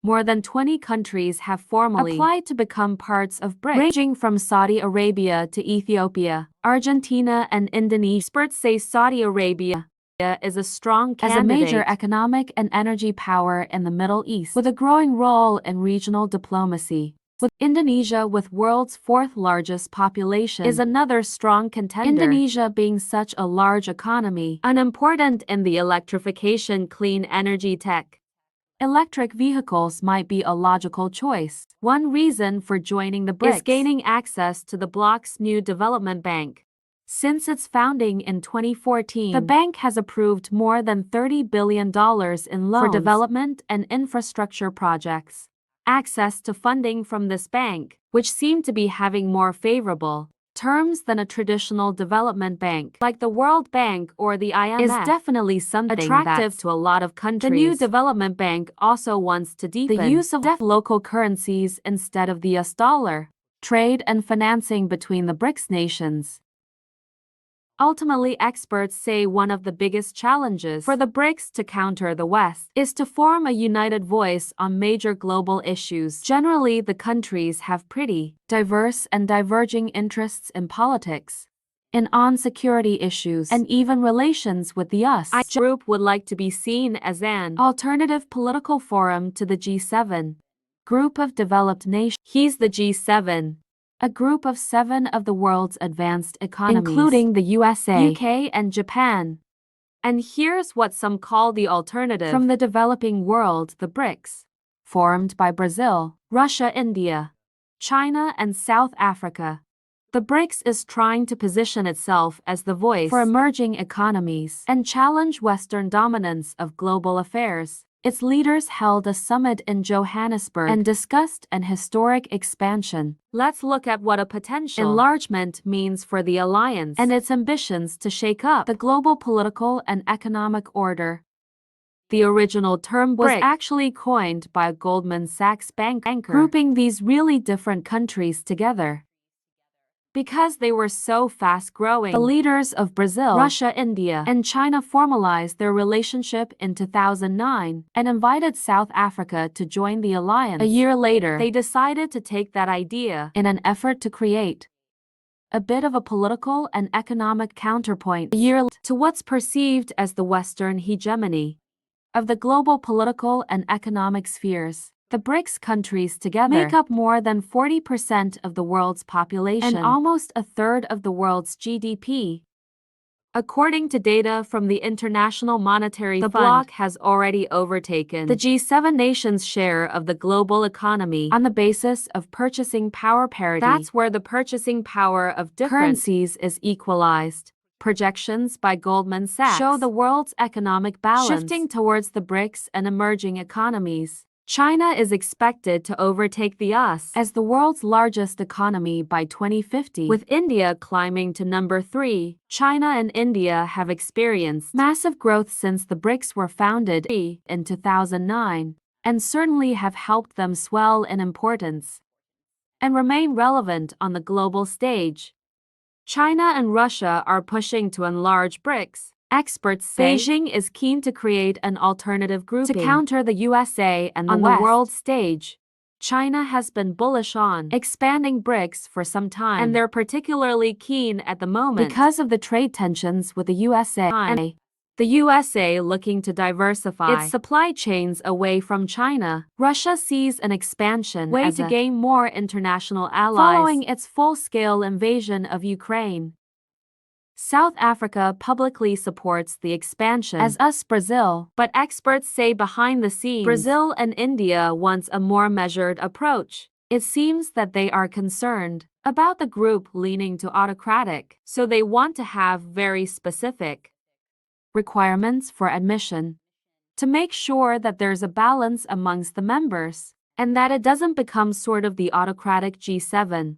More than 20 countries have formally applied to become parts of BRICS, ranging from Saudi Arabia to Ethiopia, Argentina, and Indonesia. Experts say Saudi Arabia is a strong candidate as a major economic and energy power in the Middle East, with a growing role in regional diplomacy. With Indonesia, with world's fourth largest population, is another strong contender. Indonesia being such a large economy, unimportant in the electrification clean energy tech. Electric vehicles might be a logical choice. One reason for joining the BRICS is gaining access to the bloc's new development bank. Since its founding in 2014, the bank has approved more than $30 billion in loans for development and infrastructure projects. Access to funding from this bank, which seemed to be having more favorable terms than a traditional development bank like the World Bank or the IMF, is definitely something attractive to a lot of countries. The new development bank also wants to deepen the use of local currencies instead of the US dollar, trade and financing between the BRICS nations. Ultimately, experts say one of the biggest challenges for the BRICS to counter the West is to form a united voice on major global issues. Generally, the countries have pretty diverse and diverging interests in politics, on security issues, and even relations with the US. The group would like to be seen as an alternative political forum to the G7 group of developed nations. He's the G7. A group of 7 of the world's advanced economies, including the USA, UK, and Japan. And here's what some call the alternative from the developing world: the BRICS, formed by Brazil, Russia, India, China, and South Africa. The BRICS is trying to position itself as the voice for emerging economies and challenge Western dominance of global affairs. Its leaders held a summit in Johannesburg and discussed an historic expansion. Let's look at what a potential enlargement means for the alliance and its ambitions to shake up the global political and economic order. The original term was actually coined by a Goldman Sachs banker, grouping these really different countries together. Because they were so fast-growing, the leaders of Brazil, Russia, India, and China formalized their relationship in 2009 and invited South Africa to join the alliance. A year later, they decided to take that idea in an effort to create a bit of a political and economic counterpoint to what's perceived as the Western hegemony of the global political and economic spheres. The BRICS countries together make up more than 40% of the world's population and almost a third of the world's GDP. According to data from the International Monetary Fund, the bloc has already overtaken the G7 nations' share of the global economy on the basis of purchasing power parity. That's where the purchasing power of different currencies is equalized. Projections by Goldman Sachs show the world's economic balance shifting towards the BRICS and emerging economies. China is expected to overtake the US as the world's largest economy by 2050, with India climbing to number 3. China and India have experienced massive growth since the BRICS were founded in 2009, and certainly have helped them swell in importance and remain relevant on the global stage. China and Russia are pushing to enlarge BRICS. Experts say Beijing is keen to create an alternative grouping to counter the USA and the West. The world stage. China has been bullish on expanding BRICS for some time, and they're particularly keen at the moment because of the trade tensions with the USA. And the USA looking to diversify its supply chains away from China. Russia sees an expansion as to gain more international allies following its full-scale invasion of Ukraine. South Africa publicly supports the expansion, as does Brazil, but experts say behind the scenes, Brazil and India wants a more measured approach. It seems that they are concerned about the group leaning to autocratic, so they want to have very specific requirements for admission to make sure that there's a balance amongst the members and that it doesn't become sort of the autocratic G7.